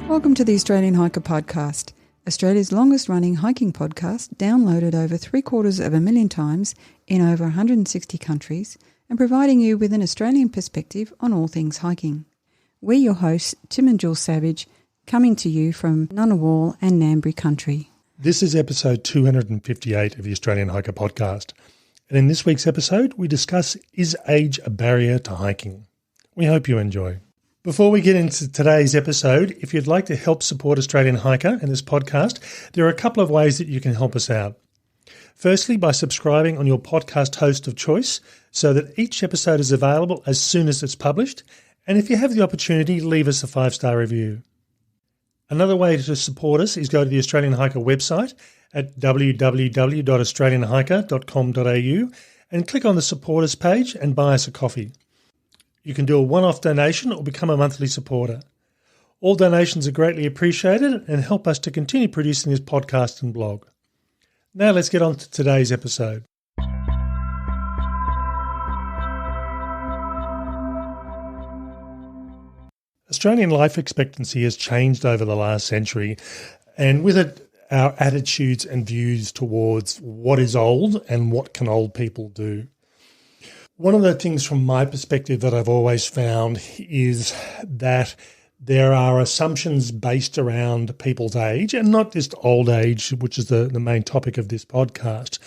Welcome to the Australian Hiker Podcast, Australia's longest-running hiking podcast, downloaded over 750,000 times in over 160 countries and providing you with an Australian perspective on all things hiking. We're your hosts, Tim and Jules Savage, coming to you from Ngunnawal and Ngambri country. This is episode 258 of the Australian Hiker Podcast. And in this week's episode, we discuss, is age a barrier to hiking? We hope you enjoy. Before we get into today's episode, if you'd like to help support Australian Hiker and this podcast, there are a couple of ways that you can help us out. Firstly, by subscribing on your podcast host of choice so that each episode is available as soon as it's published. And if you have the opportunity, leave us a 5-star review. Another way to support us is go to the Australian Hiker website at www.australianhiker.com.au and click on the Support Us page and buy us a coffee. You can do a one-off donation or become a monthly supporter. All donations are greatly appreciated and help us to continue producing this podcast and blog. Now let's get on to today's episode. Australian life expectancy has changed over the last century, and with it, our attitudes and views towards what is old and what can old people do. One of the things from my perspective that I've always found is that there are assumptions based around people's age, and not just old age, which is the main topic of this podcast,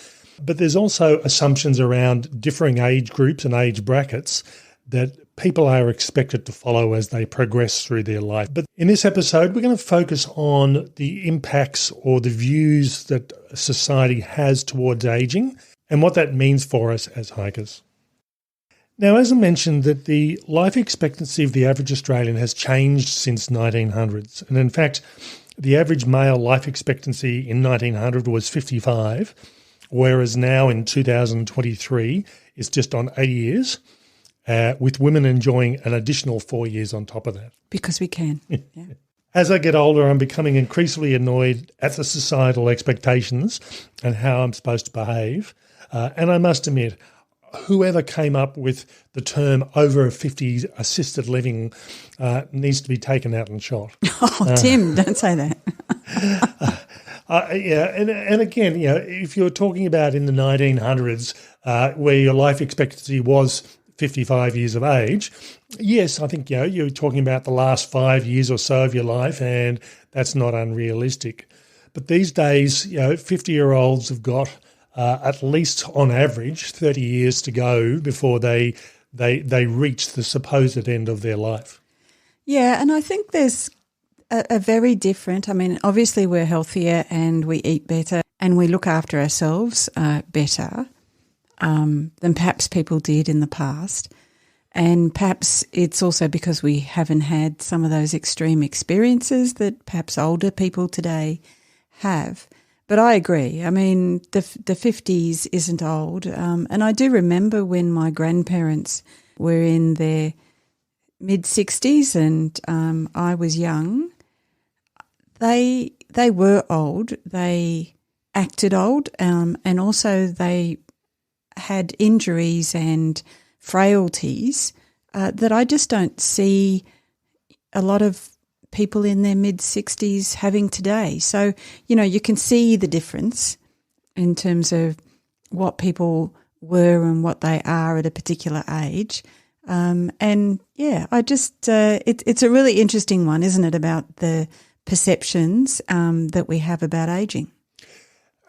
but there's also assumptions around differing age groups and age brackets that people are expected to follow as they progress through their life. But in this episode, we're going to focus on the impacts or the views that society has towards aging and what that means for us as hikers. Now, as I mentioned, that the life expectancy of the average Australian has changed since 1900s. And in fact, the average male life expectancy in 1900 was 55, whereas now in 2023, it's just on 80 years, with women enjoying an additional 4 years on top of that. Because we can. Yeah. As I get older, I'm becoming increasingly annoyed at the societal expectations and how I'm supposed to behave. And I must admit, whoever came up with the term over 50s assisted living needs to be taken out and shot. Oh, Tim, don't say that. And again, if you're talking about in the 1900s where your life expectancy was 55 years of age, yes, I think, you're talking about the last 5 years or so of your life, and that's not unrealistic. But these days, 50-year-olds have got at least on average 30 years to go before they reach the supposed end of their life. Yeah, and I think there's a very different, obviously we're healthier and we eat better and we look after ourselves better than perhaps people did in the past. And perhaps it's also because we haven't had some of those extreme experiences that perhaps older people today have. But I agree. The 50s isn't old. And I do remember when my grandparents were in their mid-60s and I was young, they were old. They acted old and also they had injuries and frailties that I just don't see a lot of people in their mid-60s having today. So, you can see the difference in terms of what people were and what they are at a particular age. It's a really interesting one, isn't it, about the perceptions that we have about aging.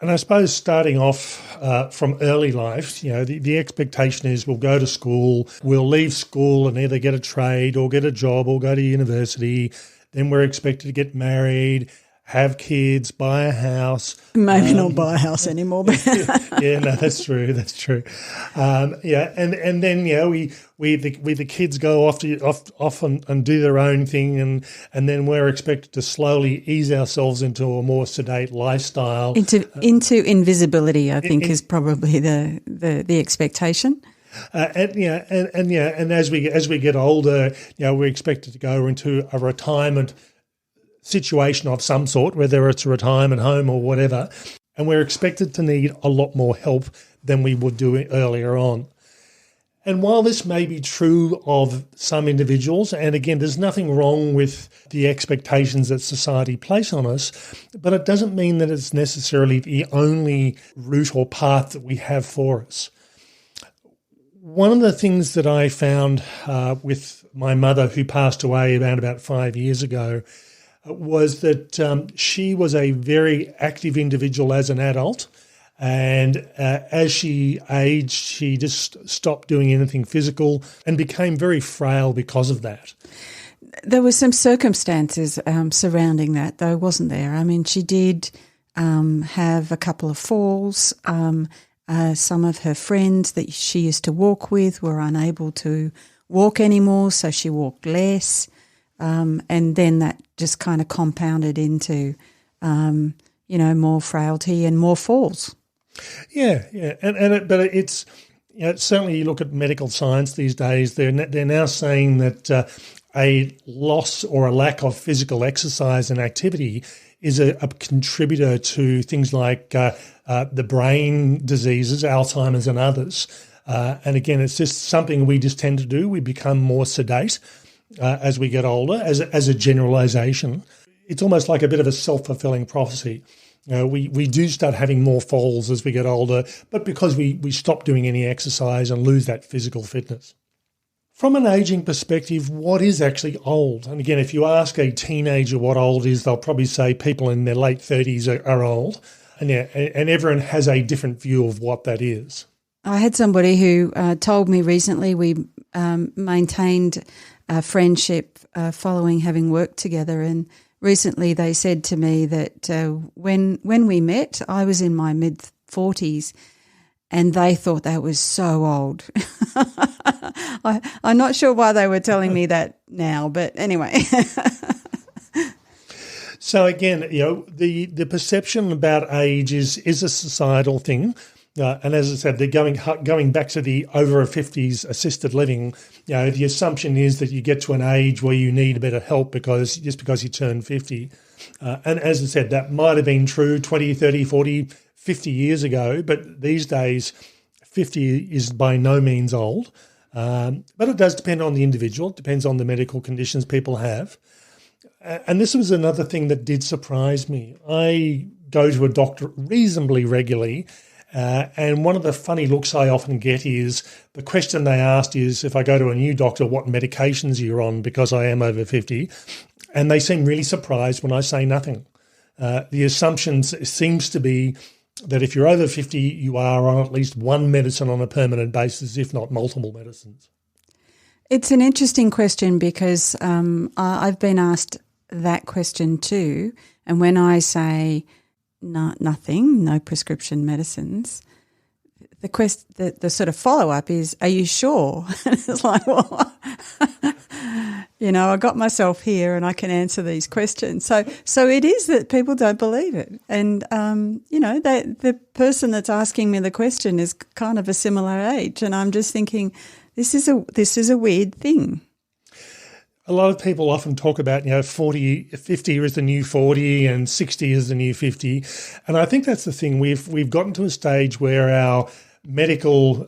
And I suppose starting off from early life, the expectation is we'll go to school, we'll leave school and either get a trade or get a job or go to university. Then we're expected to get married, have kids, buy a house. Maybe not buy a house anymore. But yeah, no, that's true. That's true. And then the kids go off and do their own thing, and then we're expected to slowly ease ourselves into a more sedate lifestyle. Into invisibility, I think, is probably the expectation. And as we get older, we're expected to go into a retirement situation of some sort, whether it's a retirement home or whatever, and we're expected to need a lot more help than we would do earlier on. And while this may be true of some individuals, and again, there's nothing wrong with the expectations that society place on us, but it doesn't mean that it's necessarily the only route or path that we have for us. One of the things that I found with my mother, who passed away around about 5 years ago, was that she was a very active individual as an adult. And as she aged, she just stopped doing anything physical and became very frail because of that. There were some circumstances surrounding that, though, wasn't there? I mean, she did have a couple of falls. Some of her friends that she used to walk with were unable to walk anymore, so she walked less. And then that just kind of compounded into, more frailty and more falls. Yeah. But it's certainly, you look at medical science these days, they're now saying that a loss or a lack of physical exercise and activity is a contributor to things like the brain diseases, Alzheimer's and others. And again, it's just something we just tend to do. We become more sedate as we get older, as a generalisation. It's almost like a bit of a self-fulfilling prophecy. We do start having more falls as we get older, but because we stop doing any exercise and lose that physical fitness. From an ageing perspective, what is actually old? And again, if you ask a teenager what old is, they'll probably say people in their late 30s are old. And everyone has a different view of what that is. I had somebody who told me recently we maintained a friendship following having worked together, and recently they said to me that when we met, I was in my mid-40s and they thought that was so old. I'm not sure why they were telling me that now, but anyway. So again, the perception about age is a societal thing. And as I said, they're going back to the over 50s assisted living. The assumption is that you get to an age where you need a bit of help because you turn 50. And as I said, that might have been true 20, 30, 40, 50 years ago, but these days 50 is by no means old. But it does depend on the individual. It depends on the medical conditions people have. And this was another thing that did surprise me. I go to a doctor reasonably regularly. And one of the funny looks I often get is the question they asked is, if I go to a new doctor, what medications you're on because I am over 50. And they seem really surprised when I say nothing. The assumption seems to be that if you're over 50, you are on at least one medicine on a permanent basis, if not multiple medicines. It's an interesting question because I've been asked that question too. And when I say nothing, no prescription medicines, the sort of follow-up is, are you sure? It's like, well, I got myself here and I can answer these questions. So it is that people don't believe it. And, the person that's asking me the question is kind of a similar age. And I'm just thinking, this is a weird thing. A lot of people often talk about, 50 is the new 40 and 60 is the new 50. And I think that's the thing. We've gotten to a stage where our medical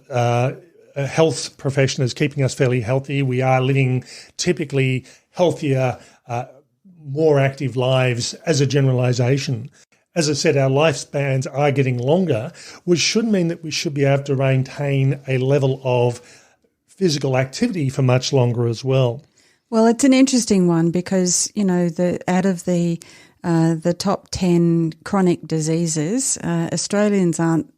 health profession is keeping us fairly healthy. We are living typically healthier, more active lives as a generalisation. As I said, our lifespans are getting longer, which should mean that we should be able to maintain a level of physical activity for much longer as well. Well, it's an interesting one because, out of the top 10 chronic diseases, Australians aren't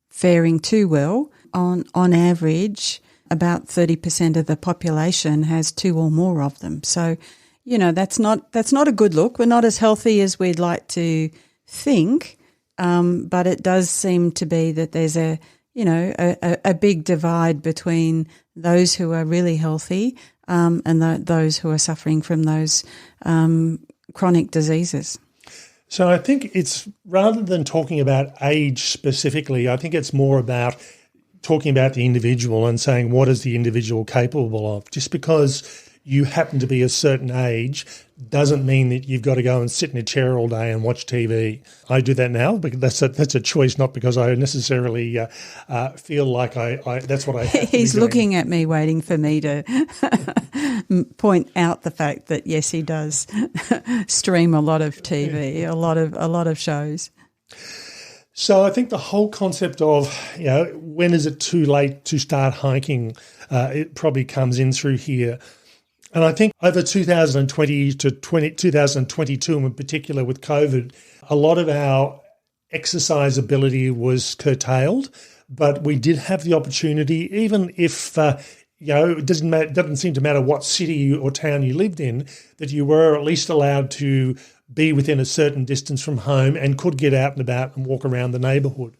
faring too well. On average, about 30% of the population has two or more of them. So, that's not a good look. We're not as healthy as we'd like to think, but it does seem to be that there's a big divide between those who are really healthy and those who are suffering from those chronic diseases. So I think it's, rather than talking about age specifically, I think it's more about talking about the individual and saying what is the individual capable of. Just because you happen to be a certain age doesn't mean that you've got to go and sit in a chair all day and watch TV. I do that now because that's a choice, not because I necessarily feel like I that's what I have to He's be doing. looking at me, waiting for me to point out the fact that, yes, he does stream a lot of TV, a lot of shows. So I think the whole concept of, when is it too late to start hiking, it probably comes in through here. And I think over 2020 to 2022 in particular with COVID, a lot of our exercise ability was curtailed, but we did have the opportunity, even if it doesn't seem to matter what city or town you lived in, that you were at least allowed to be within a certain distance from home and could get out and about and walk around the neighbourhood.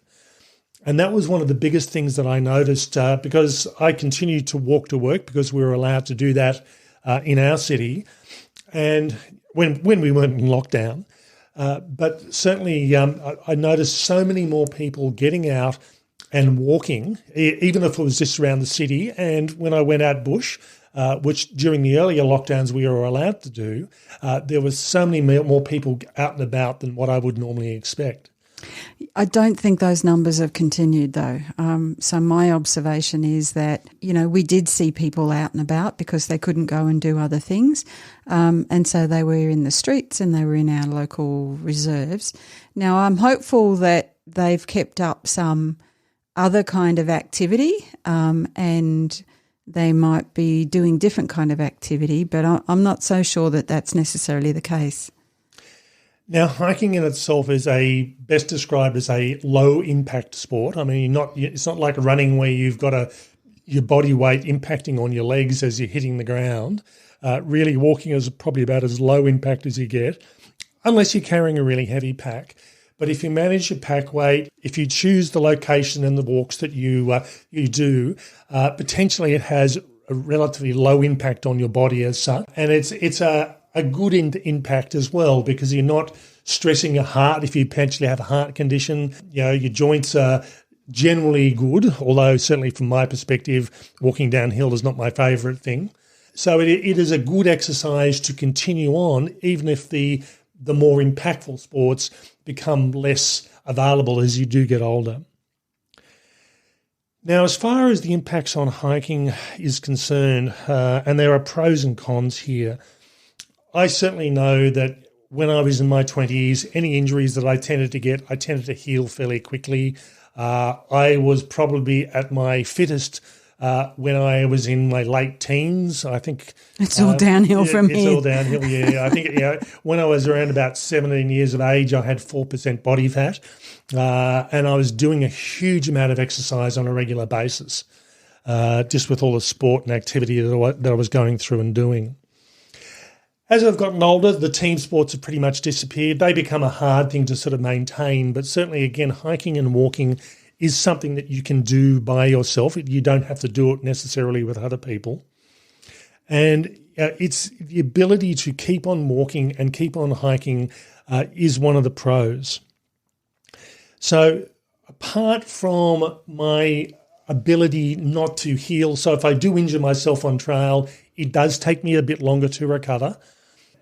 And that was one of the biggest things that I noticed because I continued to walk to work because we were allowed to do that in our city, and when we weren't in lockdown. But certainly I noticed so many more people getting out and walking, even if it was just around the city. And when I went out bush, which during the earlier lockdowns we were allowed to do, there was so many more people out and about than what I would normally expect. I don't think those numbers have continued though. So my observation is that, we did see people out and about because they couldn't go and do other things. And so they were in the streets and they were in our local reserves. Now I'm hopeful that they've kept up some other kind of activity and they might be doing different kind of activity, but I'm not so sure that that's necessarily the case. Now, hiking in itself is best described as a low-impact sport. I mean, it's not like running where you've got your body weight impacting on your legs as you're hitting the ground. Really, walking is probably about as low impact as you get, unless you're carrying a really heavy pack. But if you manage your pack weight, if you choose the location and the walks that you do, potentially it has a relatively low impact on your body as such, and it's a good impact as well because you're not stressing your heart if you potentially have a heart condition. Your joints are generally good, although certainly from my perspective, walking downhill is not my favourite thing. So it is a good exercise to continue on, even if the more impactful sports become less available as you do get older. Now, as far as the impacts on hiking is concerned, and there are pros and cons here, I certainly know that when I was in my 20s, any injuries that I tended to heal fairly quickly. I was probably at my fittest when I was in my late teens. I think it's all downhill from here. It's all downhill, yeah. I think when I was around about 17 years of age, I had 4% body fat, and I was doing a huge amount of exercise on a regular basis, just with all the sport and activity that I was going through and doing. As I've gotten older, the team sports have pretty much disappeared. They become a hard thing to sort of maintain, but certainly, again, hiking and walking is something that you can do by yourself. You don't have to do it necessarily with other people. And it's the ability to keep on walking and keep on hiking is one of the pros. So apart from my ability not to heal, so if I do injure myself on trail, it does take me a bit longer to recover.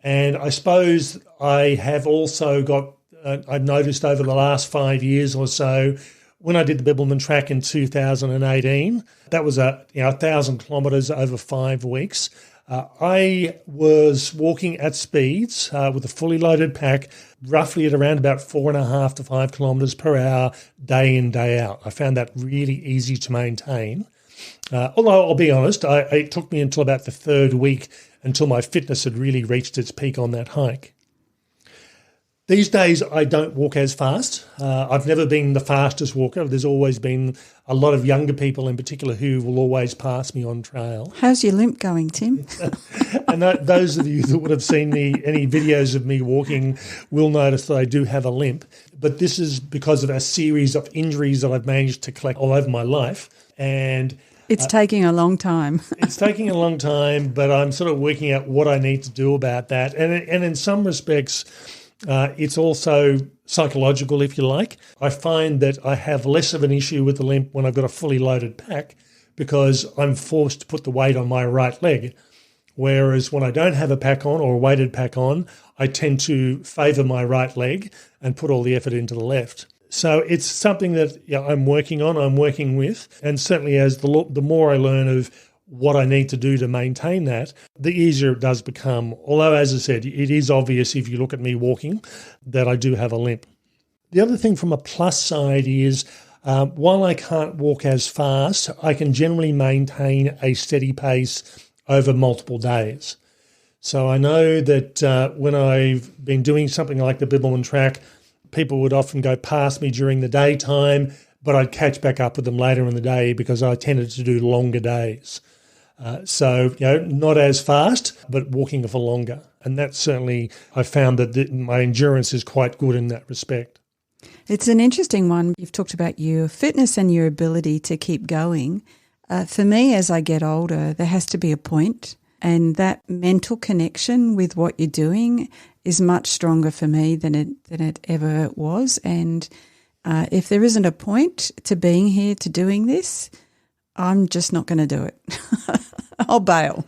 And I suppose I have also got, I've noticed over the last 5 years or so, when I did the Bibbulmun Track in 2018, that was 1,000 kilometres over 5 weeks. I was walking at speeds with a fully loaded pack, roughly at around about 4.5 to 5 kilometres per hour, day in, day out. I found that really easy to maintain. Although I'll be honest, it took me until about the third week until my fitness had really reached its peak on that hike. These days, I don't walk as fast. I've never been the fastest walker. There's always been a lot of younger people in particular who will always pass me on trail. How's your limp going, Tim? And those of you that would have seen any videos of me walking will notice that I do have a limp. But this is because of a series of injuries that I've managed to collect all over my life. And it's taking a long time. It's taking a long time, but I'm sort of working out what I need to do about that. And in some respects, it's also psychological, if you like. I find that I have less of an issue with the limp when I've got a fully loaded pack because I'm forced to put the weight on my right leg. Whereas when I don't have a pack on or a weighted pack on, I tend to favour my right leg and put all the effort into the left. So it's something that I'm working on, I'm working with, and certainly as the more I learn of what I need to do to maintain that, the easier it does become. Although, as I said, it is obvious if you look at me walking that I do have a limp. The other thing from a plus side is while I can't walk as fast, I can generally maintain a steady pace over multiple days. So I know that when I've been doing something like the Bibbulmun track, people would often go past me during the daytime, but I'd catch back up with them later in the day because I tended to do longer days. So, not as fast, but walking for longer. And that certainly, I found that my endurance is quite good in that respect. It's an interesting one. You've talked about your fitness and your ability to keep going. For me, as I get older, there has to be a point, and that mental connection with what you're doing is much stronger for me than it ever was. And if there isn't a point to being here, to doing this, I'm just not going to do it. I'll bail.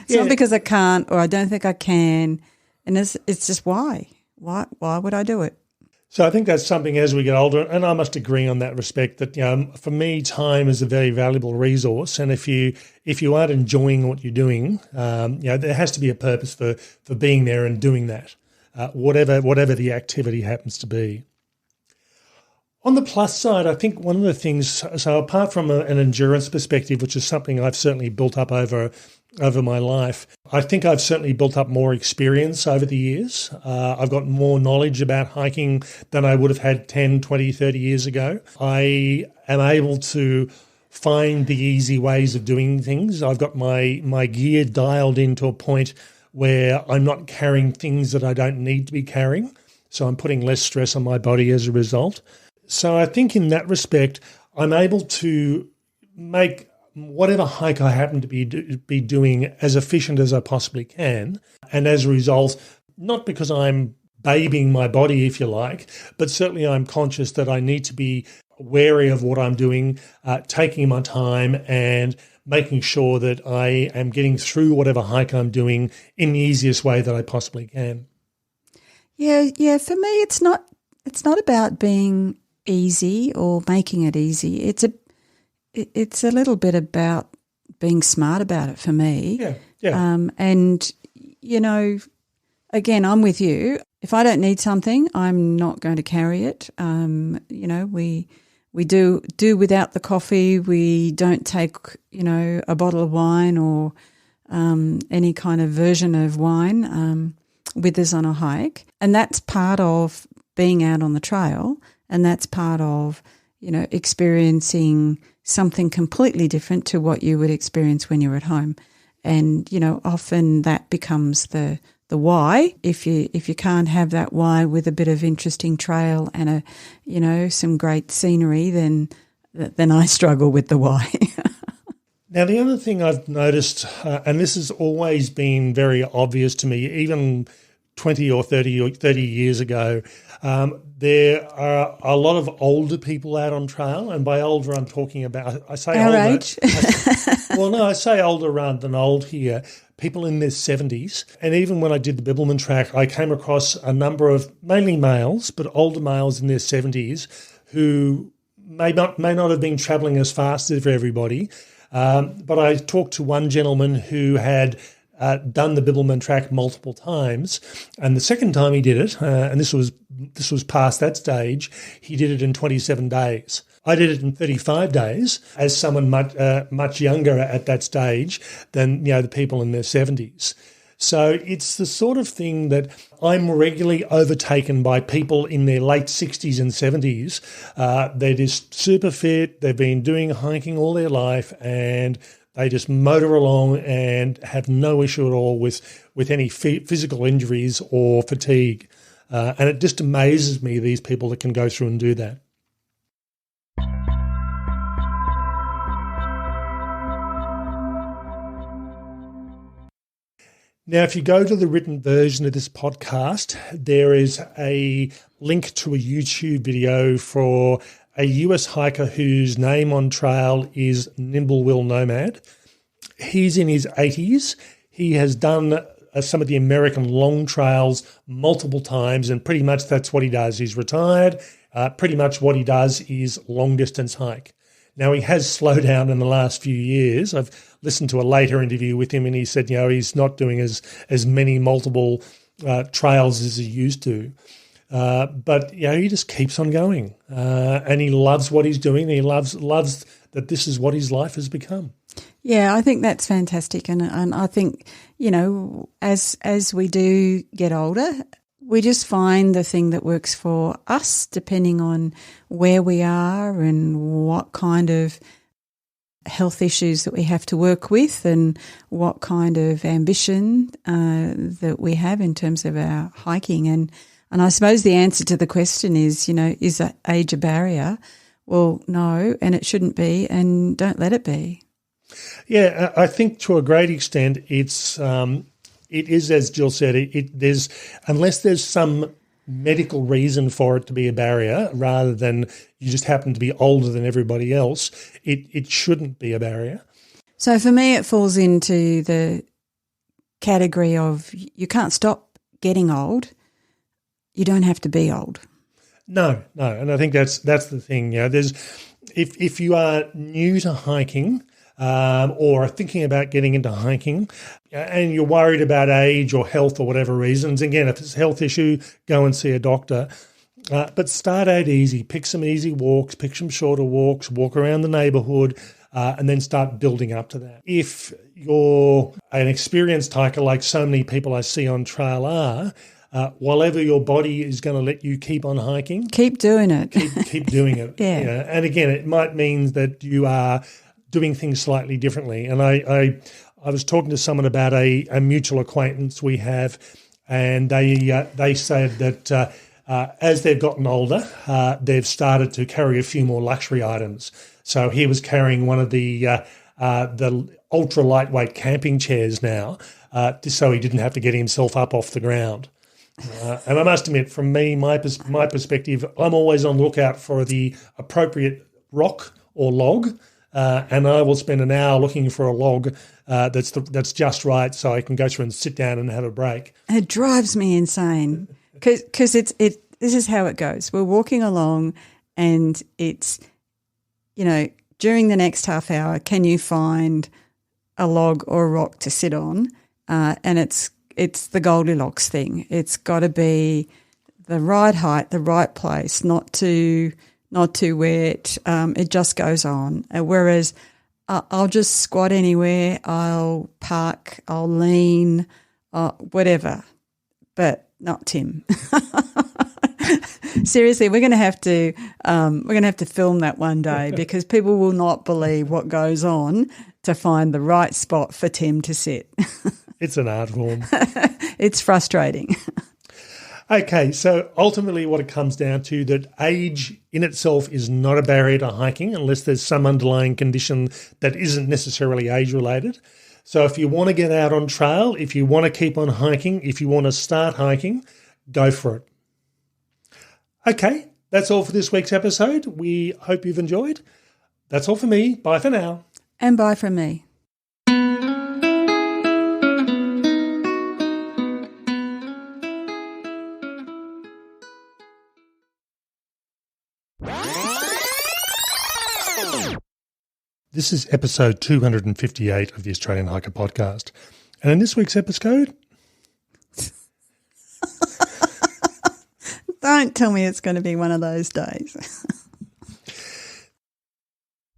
It's not because I can't or I don't think I can. And it's just why? Why would I do it? So I think that's something as we get older, and I must agree on that respect that for me, time is a very valuable resource, and if you aren't enjoying what you're doing, there has to be a purpose for being there and doing that, whatever the activity happens to be. On the plus side, I think one of the things, so apart from an endurance perspective, which is something I've certainly built up over my life, I think I've certainly built up more experience over the years. I've got more knowledge about hiking than I would have had 10, 20, 30 years ago. I am able to find the easy ways of doing things. I've got my gear dialed into a point where I'm not carrying things that I don't need to be carrying, so I'm putting less stress on my body as a result. So I think in that respect, I'm able to make whatever hike I happen to be doing as efficient as I possibly can. And as a result, not because I'm babying my body, if you like, but certainly I'm conscious that I need to be wary of what I'm doing, taking my time and making sure that I am getting through whatever hike I'm doing in the easiest way that I possibly can. Yeah. For me, it's not about being easy or making it easy. It's a little bit about being smart about it for me. Yeah. And again, I'm with you. If I don't need something, I'm not going to carry it. We do without the coffee. We don't take a bottle of wine or any kind of version of wine with us on a hike, and that's part of being out on the trail. And that's part of, experiencing something completely different to what you would experience when you're at home. And, often that becomes the why. If you can't have that why with a bit of interesting trail and some great scenery, then I struggle with the why. Now, the other thing I've noticed, and this has always been very obvious to me, even 20 or 30 years ago, there are a lot of older people out on trail, and by older I'm talking about, I say our older. Age. I say older rather than old here, people in their 70s. And even when I did the Bibbulmun track, I came across a number of mainly males, but older males in their 70s who may not have been travelling as fast as everybody. But I talked to one gentleman who had done the Bibbulmun track multiple times, and the second time he did it, and this was past that stage, he did it in 27 days. I did it in 35 days as someone much younger at that stage than the people in their 70s. So it's the sort of thing that I'm regularly overtaken by people in their late 60s and 70s. They're just super fit. They've been doing hiking all their life, and they just motor along and have no issue at all with any physical injuries or fatigue. And it just amazes me, these people that can go through and do that. Now, if you go to the written version of this podcast, there is a link to a YouTube video for a US hiker whose name on trail is Nimble Will Nomad. He's in his 80s. He has done some of the American long trails multiple times, and pretty much that's what he does. He's retired. Pretty much what he does is long-distance hike. Now, he has slowed down in the last few years. I've listened to a later interview with him, and he said, he's not doing as many multiple trails as he used to. But he just keeps on going, and he loves what he's doing. He loves that this is what his life has become. Yeah, I think that's fantastic, and I think as we do get older, we just find the thing that works for us, depending on where we are and what kind of health issues that we have to work with and what kind of ambition that we have in terms of our hiking. And I suppose the answer to the question is, is age a barrier? Well, no, and it shouldn't be, and don't let it be. Yeah, I think to a great extent it is, as Jill said, unless there's some medical reason for it to be a barrier rather than you just happen to be older than everybody else, it shouldn't be a barrier. So for me, it falls into the category of you can't stop getting old. You don't have to be old. No, and I think that's the thing. There's if you are new to hiking or are thinking about getting into hiking and you're worried about age or health or whatever reasons, again, if it's a health issue, go and see a doctor. But start out easy. Pick some easy walks, pick some shorter walks, walk around the neighbourhood, and then start building up to that. If you're an experienced hiker like so many people I see on trail are, whatever your body is going to let you keep on hiking, keep doing it. Keep doing it. Yeah. And again, it might mean that you are doing things slightly differently. And I was talking to someone about a mutual acquaintance we have, and they said that as they've gotten older, they've started to carry a few more luxury items. So he was carrying one of the ultra lightweight camping chairs now, so he didn't have to get himself up off the ground. And I must admit, from me, my perspective, I'm always on the lookout for the appropriate rock or log, and I will spend an hour looking for a log that's just right, so I can go through and sit down and have a break. It drives me insane because this is how it goes. We're walking along, and it's during the next half hour, can you find a log or a rock to sit on? And it's the Goldilocks thing. It's got to be the right height, the right place, not too wet. It just goes on. Whereas I'll just squat anywhere. I'll park. I'll lean. Whatever, but not Tim. Seriously, we're going to have to film that one day because people will not believe what goes on to find the right spot for Tim to sit. It's an art form. It's frustrating. Okay, so ultimately what it comes down to, that age in itself is not a barrier to hiking unless there's some underlying condition that isn't necessarily age-related. So if you want to get out on trail, if you want to keep on hiking, if you want to start hiking, go for it. Okay, that's all for this week's episode. We hope you've enjoyed. That's all for me. Bye for now. And bye from me. This is episode 258 of the Australian Hiker Podcast. And in this week's episode... Don't tell me it's going to be one of those days.